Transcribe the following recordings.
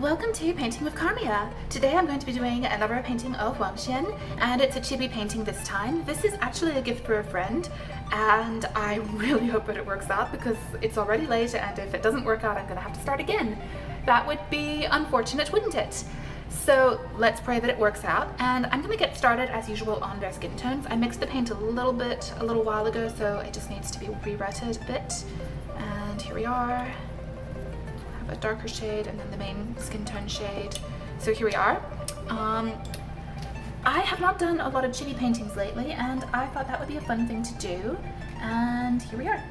Welcome to Painting with Carmia. Today I'm going to be doing another painting of Wangxian, and it's a chibi painting this time. This is actually a gift for a friend, and I really hope that it works out because it's already late, and if it doesn't work out I'm going to have to start again. That would be unfortunate, wouldn't it? So let's pray that it works out, and I'm going to get started as usual on their skin tones. I mixed the paint a little while ago, so it just needs to be re-retted a bit. And here we are. A darker shade and then the main skin tone shade. So here we are. I have not done a lot of chibi paintings lately, and I thought that would be a fun thing to do, and here we are.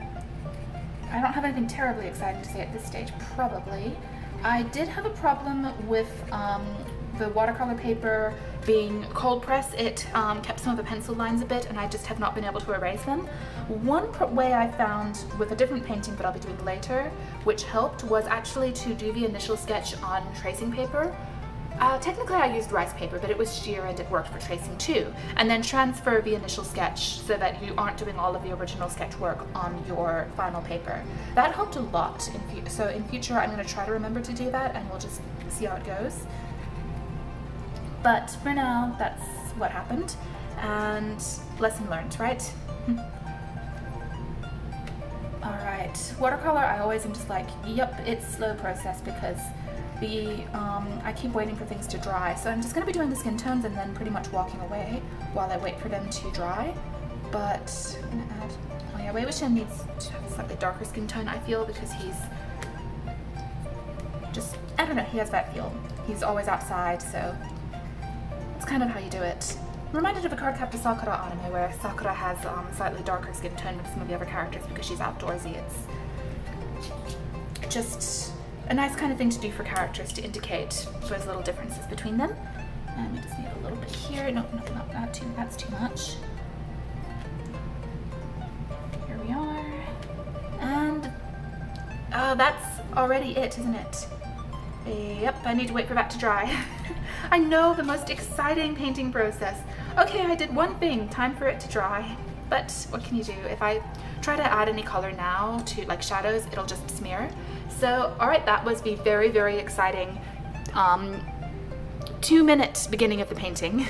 I don't have anything terribly exciting to say at this stage, probably. I did have a problem with the watercolor paper being cold press. It kept some of the pencil lines a bit, and I just have not been able to erase them. One way I found with a different painting that I'll be doing later, which helped, was actually to do the initial sketch on tracing paper. Technically I used rice paper, but it was sheer and it worked for tracing too. And then transfer the initial sketch so that you aren't doing all of the original sketch work on your final paper. That helped a lot. So in future I'm going to try to remember to do that, and we'll just see how it goes. But for now, that's what happened, and lesson learned, right? Alright, watercolor I always am just like, yep, it's slow process because I keep waiting for things to dry. So I'm just going to be doing the skin tones and then pretty much walking away while I wait for them to dry. But I'm going to add, oh yeah, Wangxian needs to have a slightly darker skin tone, I feel, because he's just, I don't know, he has that feel. He's always outside, so it's kind of how you do it. I'm reminded of a cardcaptor Sakura anime where Sakura has a slightly darker skin tone than some of the other characters because she's outdoorsy. It's just a nice kind of thing to do for characters to indicate those little differences between them. And we just need a little bit here. No, not too, that's too much. Here we are. And that's already it, isn't it? Yep, I need to wait for that to dry. I know, the most exciting painting process. Okay, I did one thing, time for it to dry. But what can you do? If I try to add any color now to like shadows, it'll just smear. So, alright, that was the very, very exciting 2-minute beginning of the painting.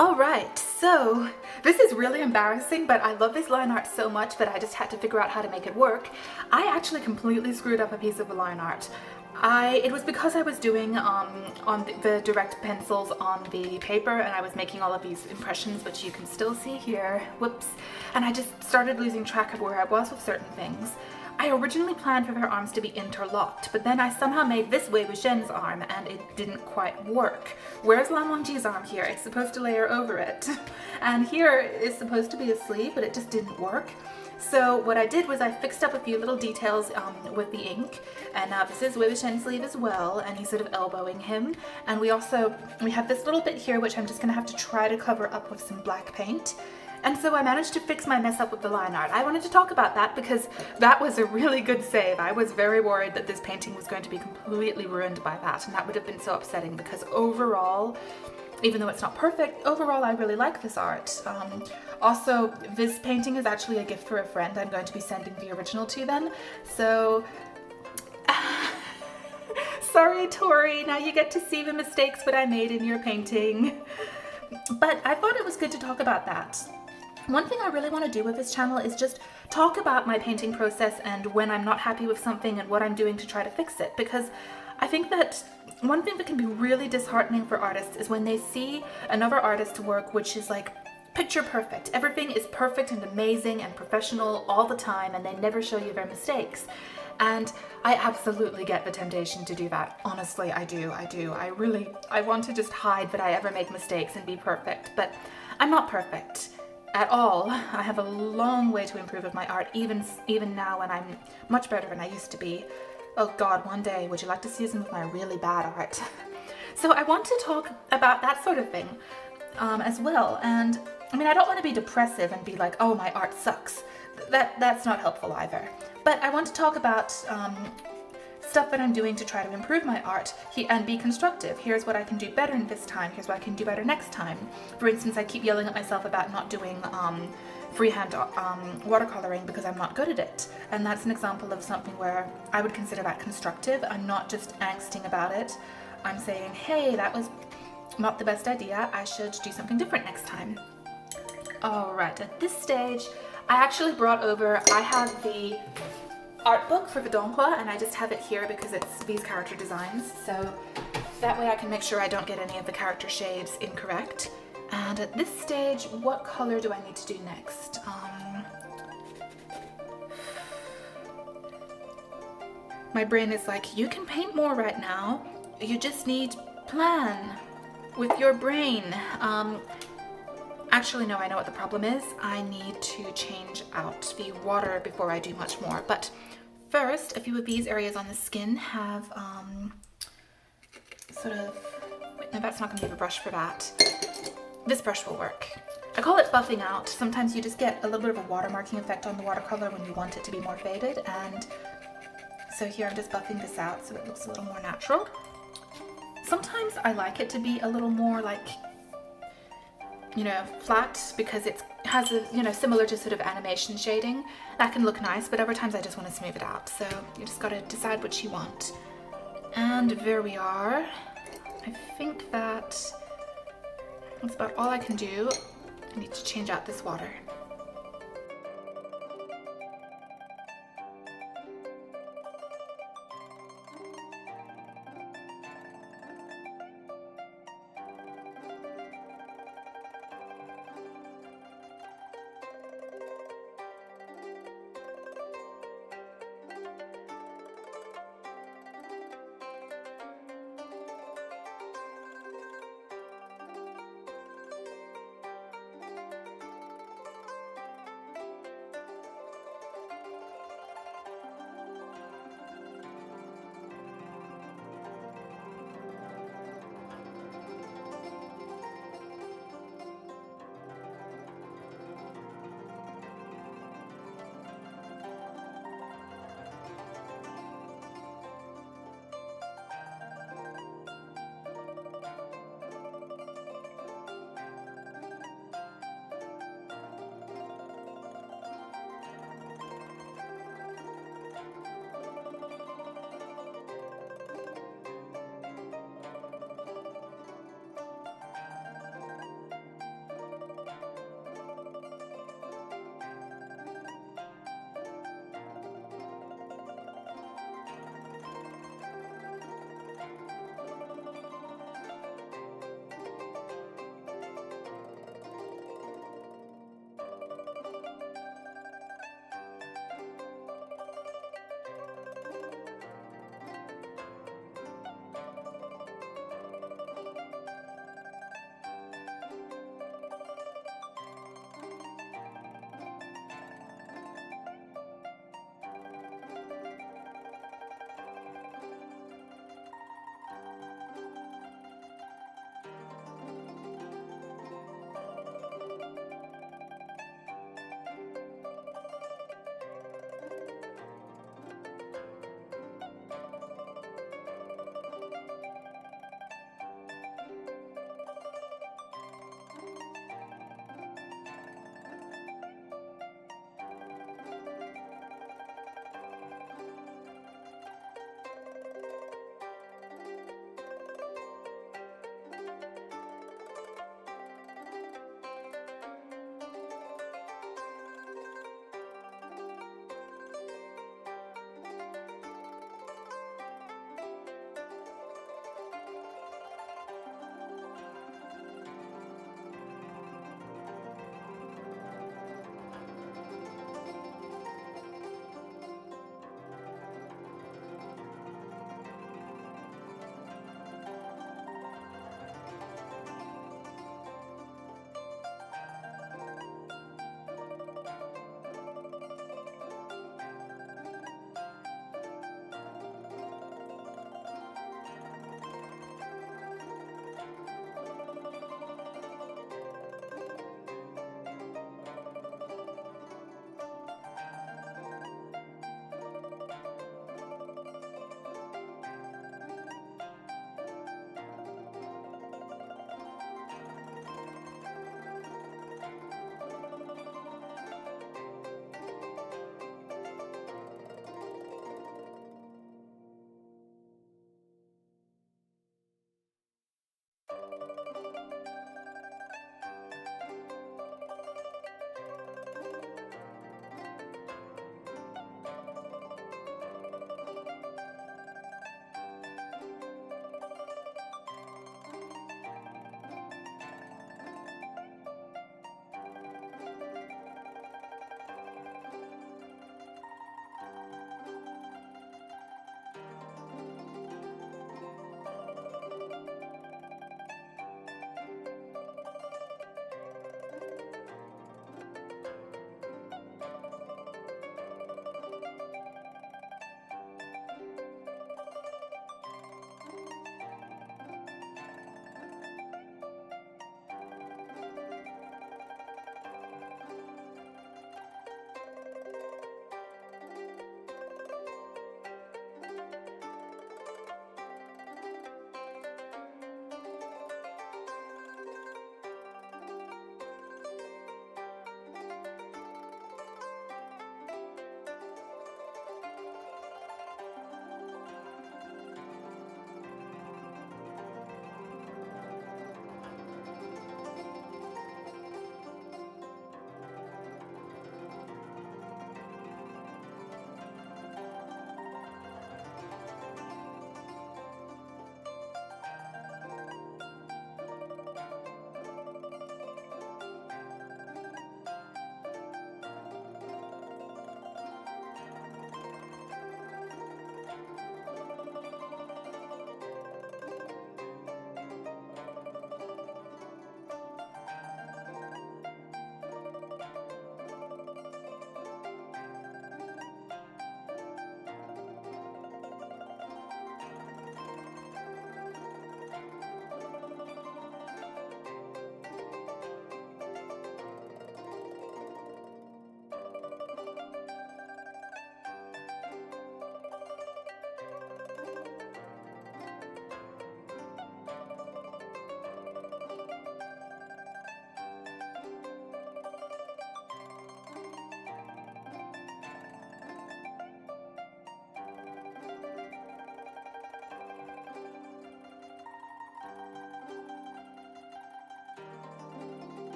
All right, so this is really embarrassing, but I love this line art so much that I just had to figure out how to make it work. I actually completely screwed up a piece of the line art. It was because I was doing on the direct pencils on the paper, and I was making all of these impressions, which you can still see here. Whoops. And I just started losing track of where I was with certain things. I originally planned for their arms to be interlocked, but then I somehow made this Wangxian's arm and it didn't quite work. Where's Lan Wangji's arm here? It's supposed to layer over it. And here is supposed to be a sleeve, but it just didn't work. So what I did was I fixed up a few little details with the ink, and now this is Wangxian's sleeve as well, and he's sort of elbowing him. And we have this little bit here which I'm just gonna have to try to cover up with some black paint. And so I managed to fix my mess up with the line art. I wanted to talk about that because that was a really good save. I was very worried that this painting was going to be completely ruined by that, and that would have been so upsetting because overall, even though it's not perfect, overall I really like this art. Also, this painting is actually a gift for a friend. I'm going to be sending the original to them. So, sorry Tori, now you get to see the mistakes that I made in your painting. But I thought it was good to talk about that. One thing I really want to do with this channel is just talk about my painting process and when I'm not happy with something and what I'm doing to try to fix it, because I think that one thing that can be really disheartening for artists is when they see another artist's work which is like picture perfect. Everything is perfect and amazing and professional all the time, and they never show you their mistakes. And I absolutely get the temptation to do that. Honestly, I do. I want to just hide that I ever make mistakes and be perfect, but I'm not perfect at all. I have a long way to improve with my art, even now when I'm much better than I used to be. Oh God, one day, would you like to see some of my really bad art? So I want to talk about that sort of thing as well. And I mean, I don't want to be depressive and be like, oh, my art sucks. That's not helpful either. But I want to talk about stuff that I'm doing to try to improve my art and be constructive. Here's what I can do better this time. Here's what I can do better next time. For instance, I keep yelling at myself about not doing freehand watercoloring because I'm not good at it. And that's an example of something where I would consider that constructive. I'm not just angsting about it. I'm saying, hey, that was not the best idea. I should do something different next time. All right, at this stage, I actually brought over, I have the art book for the Donghua, and I just have it here because it's these character designs, so that way I can make sure I don't get any of the character shades incorrect. And at this stage, what color do I need to do next? My brain is like, you can paint more right now, you just need plan with your brain. Actually, no, I know what the problem is. I need to change out the water before I do much more. But first, a few of these areas on the skin have sort of, no, that's not going to be the brush for that. This brush will work. I call it buffing out. Sometimes you just get a little bit of a watermarking effect on the watercolor when you want it to be more faded. And so here I'm just buffing this out so it looks a little more natural. Sometimes I like it to be a little more like, you know, flat, because it has a, you know, similar to sort of animation shading. That can look nice, but other times I just want to smooth it out. So you just gotta decide what you want. And there we are. I think that's about all I can do. I need to change out this water.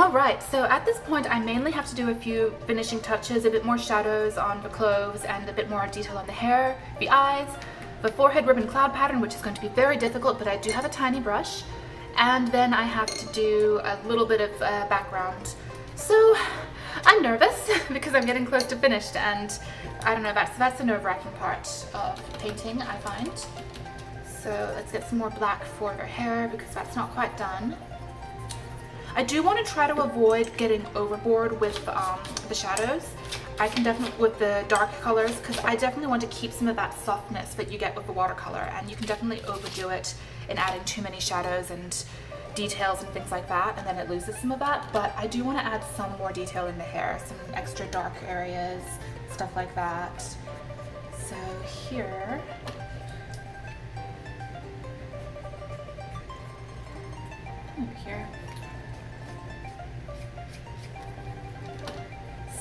Alright, so at this point I mainly have to do a few finishing touches, a bit more shadows on the clothes and a bit more detail on the hair, the eyes, the forehead ribbon cloud pattern, which is going to be very difficult, but I do have a tiny brush. And then I have to do a little bit of background. So I'm nervous because I'm getting close to finished, and I don't know, that's the nerve-wracking part of painting, I find. So let's get some more black for her hair because that's not quite done. I do want to try to avoid getting overboard with the shadows. I can definitely, with the dark colors, because I definitely want to keep some of that softness that you get with the watercolor, and you can definitely overdo it in adding too many shadows and details and things like that, and then it loses some of that. But I do want to add some more detail in the hair, some extra dark areas, stuff like that. So here, over here.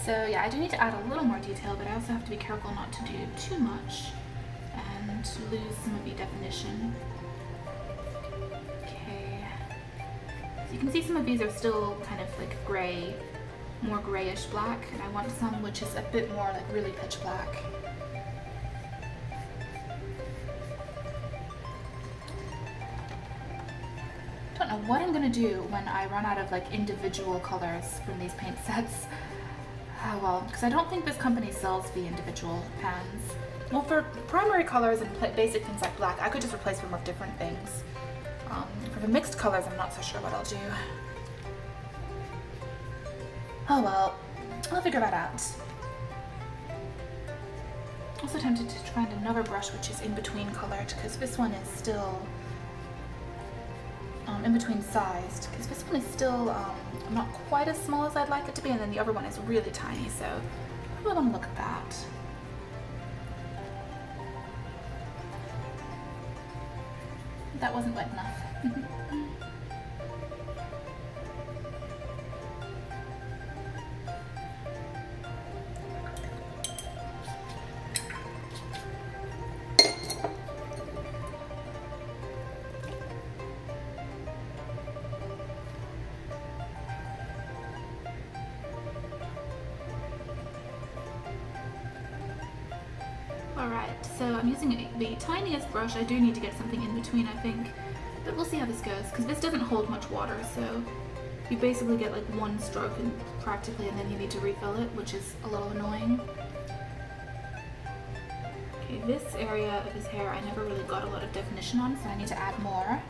So yeah, I do need to add a little more detail, but I also have to be careful not to do too much and lose some of the definition. Okay, so you can see some of these are still kind of like gray, more grayish black, and I want some which is a bit more like really pitch black. Don't know what I'm gonna do when I run out of like individual colors from these paint sets. Oh well, because I don't think this company sells the individual pans. Well, for primary colors and basic things like black, I could just replace them with different things. For the mixed colors, I'm not so sure what I'll do. Oh well, I'll figure that out. Also tempted to find another brush which is in between colored, because this one is still in between sized, because this one is still not quite as small as I'd like it to be, and then the other one is really tiny, so I really want to look at that. That wasn't wet enough. Alright, so I'm using the tiniest brush. I do need to get something in between, I think. But we'll see how this goes, because this doesn't hold much water, so you basically get like one stroke practically, and then you need to refill it, which is a little annoying. Okay, this area of his hair I never really got a lot of definition on, so I need to add more.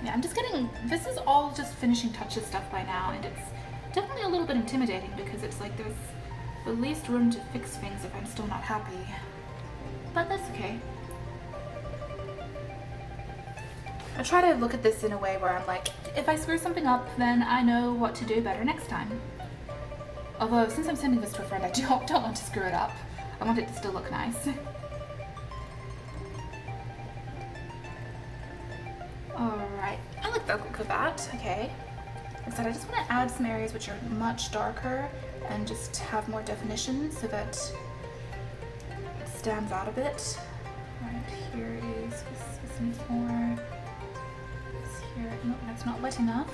Yeah, I'm just getting, this is all just finishing touches stuff by now, and it's definitely a little bit intimidating because it's like there's the least room to fix things if I'm still not happy. But that's okay. I try to look at this in a way where I'm like, if I screw something up, then I know what to do better next time. Although, since I'm sending this to a friend, I don't want to screw it up. I want it to still look nice. Alright, I like the look of that. Okay. Like I said, I just want to add some areas which are much darker and just have more definition so that it stands out a bit. Right here is, this needs more. This here, nope, that's not wet enough.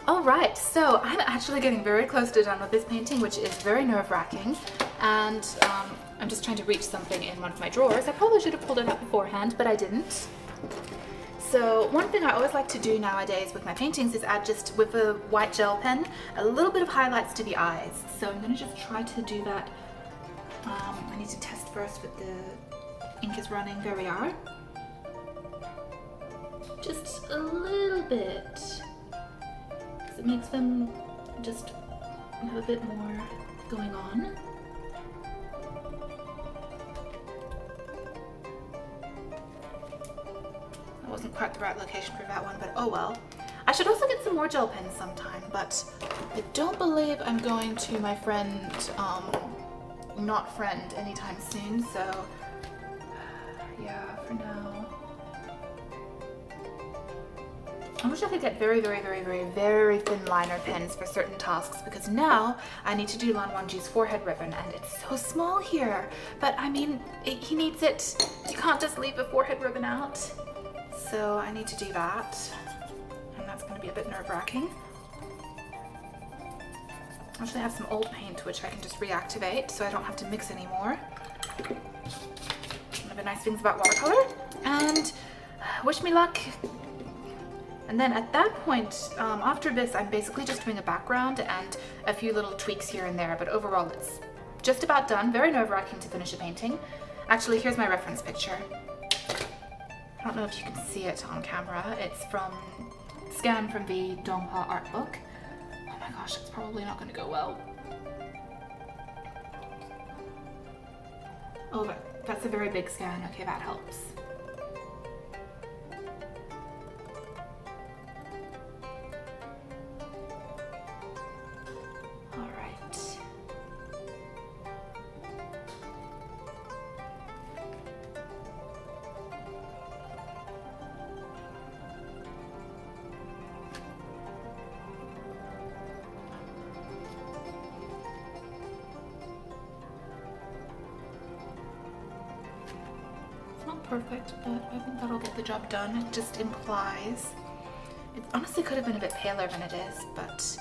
Alright, so I'm actually getting very close to done with this painting, which is very nerve-wracking, and I'm just trying to reach something in one of my drawers. I probably should have pulled it out beforehand, but I didn't. So one thing I always like to do nowadays with my paintings is add, just with a white gel pen, a little bit of highlights to the eyes. So I'm going to just try to do that. I need to test first that the ink is running. There we are. Just a little bit. It makes them just have a bit more going on. That wasn't quite the right location for that one, but oh well. I should also get some more gel pens sometime, but I don't believe I'm going to my friend, not friend anytime soon, so yeah, for now. I wish I could get very thin liner pens for certain tasks, because now I need to do Lan Wangji's forehead ribbon and it's so small here. But I mean, he needs it. You can't just leave a forehead ribbon out. So I need to do that. And that's going to be a bit nerve-wracking. I actually have some old paint which I can just reactivate so I don't have to mix anymore. One of the nice things about watercolor. And wish me luck. And then at that point, after this, I'm basically just doing a background and a few little tweaks here and there, but overall it's just about done. Very nerve-wracking to finish a painting. Actually, here's my reference picture. I don't know if you can see it on camera. It's scanned from the Donghua art book. Oh my gosh, it's probably not going to go well. Oh, that's a very big scan. Okay, that helps. Perfect, but I think that'll get the job done. It just implies. It honestly could have been a bit paler than it is, but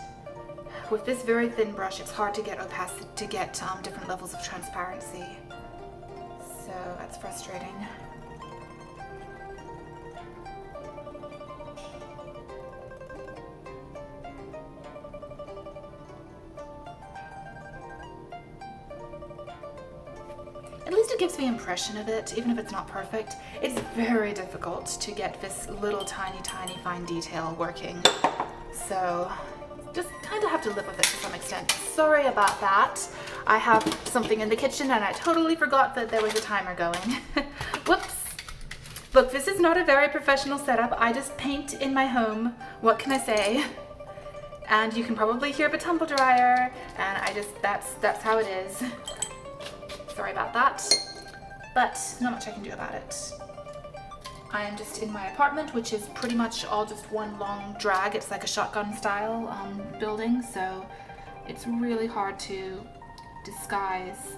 with this very thin brush, it's hard to get opacity, to get different levels of transparency. So that's frustrating. At least it gives the impression of it, even if it's not perfect. It's very difficult to get this little tiny fine detail working. So just kind of have to live with it to some extent. Sorry about that. I have something in the kitchen and I totally forgot that there was a timer going. Whoops. Look, this is not a very professional setup. I just paint in my home. What can I say? And you can probably hear the tumble dryer, and that's how it is. Sorry about that, but not much I can do about it. I am just in my apartment, which is pretty much all just one long drag. It's like a shotgun style building, so it's really hard to disguise,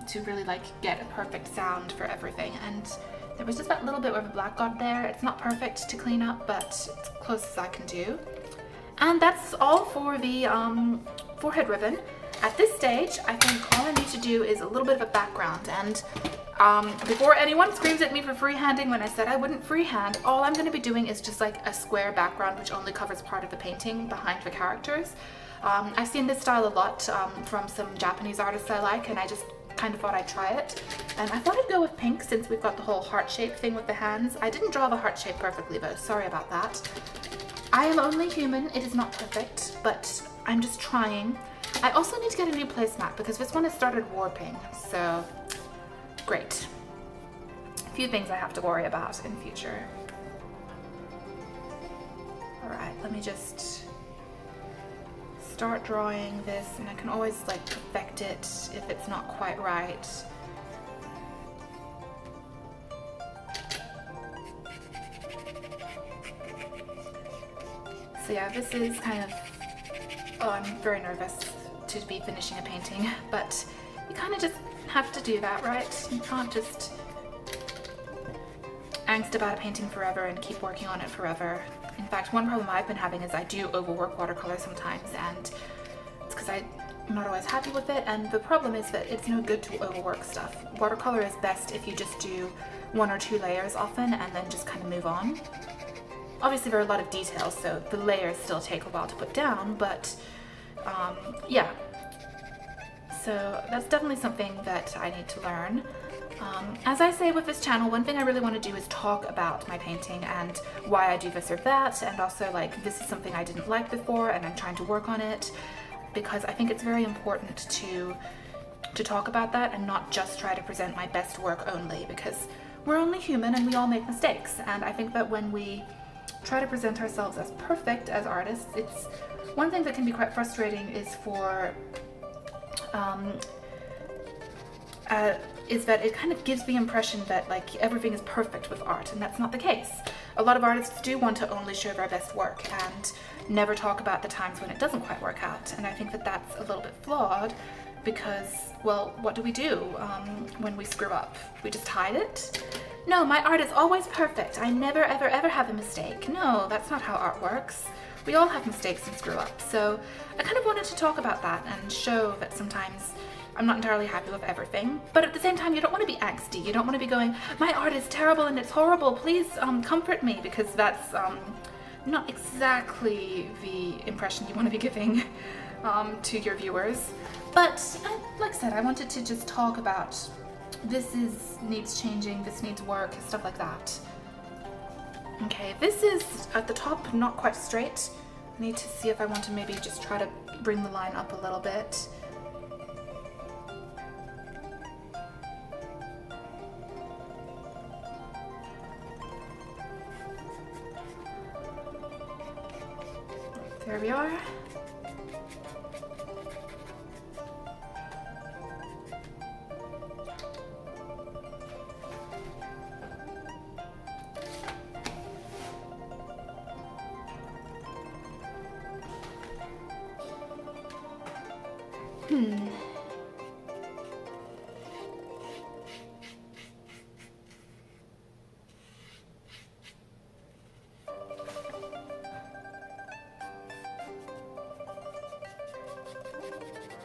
to really like get a perfect sound for everything. And there was just that little bit where the black got there. It's not perfect to clean up, but it's close as I can do. And that's all for the forehead ribbon. At this stage, I think all I need to do is a little bit of a background, and before anyone screams at me for freehanding when I said I wouldn't freehand, all I'm going to be doing is just like a square background which only covers part of the painting behind the characters. I've seen this style a lot from some Japanese artists I like, and I just kind of thought I'd try it. And I thought I'd go with pink since we've got the whole heart shape thing with the hands. I didn't draw the heart shape perfectly though, sorry about that. I am only human, it is not perfect, but I'm just trying. I also need to get a new placemat because this one has started warping, so great. A few things I have to worry about in future. Alright, let me just start drawing this, and I can always like perfect it if it's not quite right. So yeah, this is kind of, oh, I'm very nervous to be finishing a painting, but you kind of just have to do that, right? You can't just angst about a painting forever and keep working on it forever. In fact, one problem I've been having is I do overwork watercolor sometimes, and it's because I'm not always happy with it, and the problem is that it's no good to overwork stuff. Watercolor is best if you just do 1 or 2 layers often and then just kind of move on. Obviously there are a lot of details, so the layers still take a while to put down, but yeah. So that's definitely something that I need to learn. As I say with this channel, one thing I really want to do is talk about my painting and why I do this or that, and also like this is something I didn't like before and I'm trying to work on it, because I think it's very important to talk about that and not just try to present my best work only, because we're only human and we all make mistakes. And I think that when we try to present ourselves as perfect as artists, it's one thing that can be quite frustrating is for is that it kind of gives the impression that like everything is perfect with art, and that's not the case. A lot of artists do want to only show their best work and never talk about the times when it doesn't quite work out, and I think that that's a little bit flawed, because, well, what do when we screw up? We just hide it? No, my art is always perfect. I never ever ever have a mistake. No, that's not how art works. We all have mistakes and screw up. So I kind of wanted to talk about that and show that sometimes I'm not entirely happy with everything, but at the same time you don't want to be angsty. You don't want to be going, my art is terrible and it's horrible, please comfort me, because that's not exactly the impression you want to be giving to your viewers. But like I said, I wanted to just talk about needs changing, this needs work, stuff like that. Okay, this is at the top not quite straight. I need to see if I want to maybe just try to bring the line up a little bit. There we are.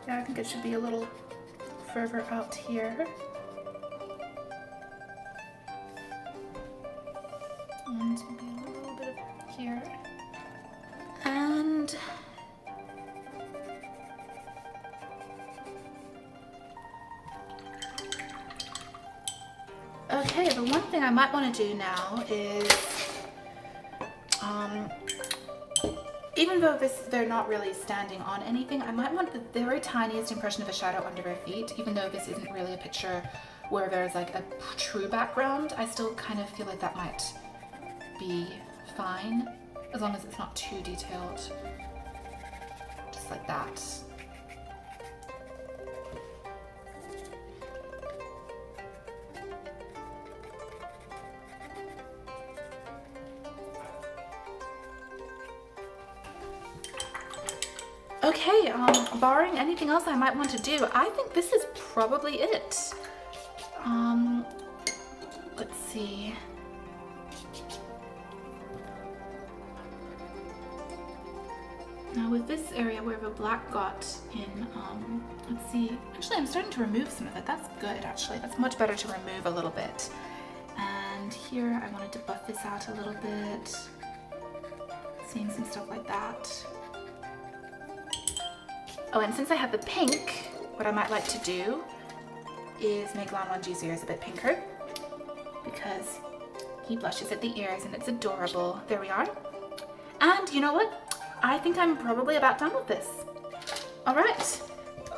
Yeah, I think it should be a little further out here. And maybe a little bit of here. And okay, the one thing I might want to do now is even though they're not really standing on anything, I might want the very tiniest impression of a shadow under their feet. Even though this isn't really a picture where there's like a true background, I still kind of feel like that might be fine, as long as it's not too detailed. Just like that. Okay, barring anything else I might want to do, I think this is probably it. Let's see. Now with this area where the black got in, let's see, actually I'm starting to remove some of it. That's good, actually. That's much better to remove a little bit. And here I wanted to buff this out a little bit. Seeing some stuff like that. Oh, and since I have the pink, what I might like to do is make Lan Wangji's ears a bit pinker, because he blushes at the ears and it's adorable. There we are. And you know what? I think I'm probably about done with this. All right.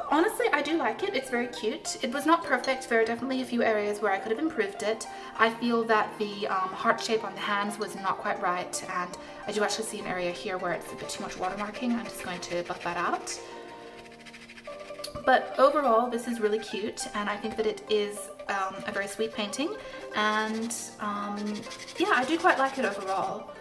Honestly, I do like it. It's very cute. It was not perfect. There are definitely a few areas where I could have improved it. I feel that the heart shape on the hands was not quite right, and I do actually see an area here where it's a bit too much watermarking. I'm just going to buff that out. But overall, this is really cute, and I think that it is a very sweet painting, and yeah, I do quite like it overall.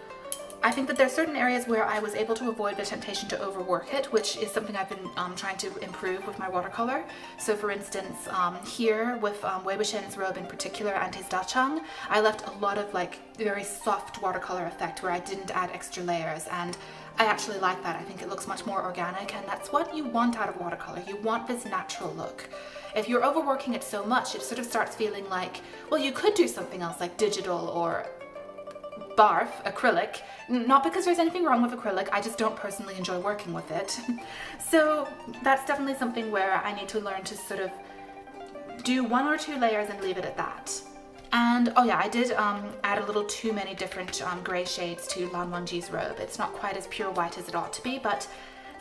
I think that there are certain areas where I was able to avoid the temptation to overwork it, which is something I've been trying to improve with my watercolor. So for instance, here with Wangxian's robe in particular, and his dachang, I left a lot of like very soft watercolor effect where I didn't add extra layers, and I actually like that. I think it looks much more organic, and that's what you want out of watercolor. You want this natural look. If you're overworking it so much, it sort of starts feeling like, well, you could do something else like digital or barf, acrylic. Not because there's anything wrong with acrylic, I just don't personally enjoy working with it. So that's definitely something where I need to learn to sort of do 1 or 2 layers and leave it at that. And oh yeah, I did add a little too many different gray shades to Lan Wangji's robe. It's not quite as pure white as it ought to be, but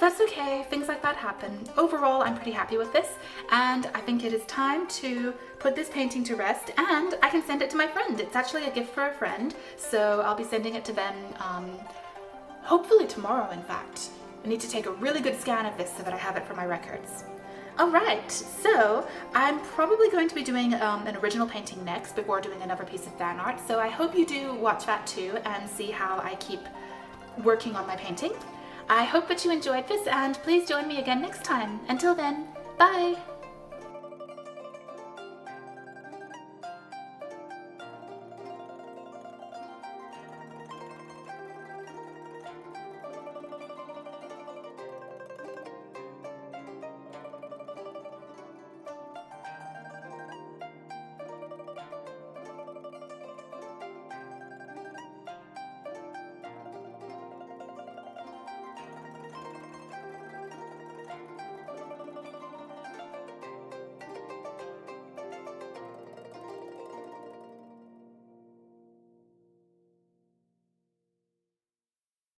that's okay, things like that happen. Overall, I'm pretty happy with this, and I think it is time to put this painting to rest, and I can send it to my friend. It's actually a gift for a friend, so I'll be sending it to them hopefully tomorrow, in fact. I need to take a really good scan of this so that I have it for my records. Alright, so I'm probably going to be doing an original painting next before doing another piece of fan art, so I hope you do watch that too and see how I keep working on my painting. I hope that you enjoyed this, and please join me again next time. Until then, bye!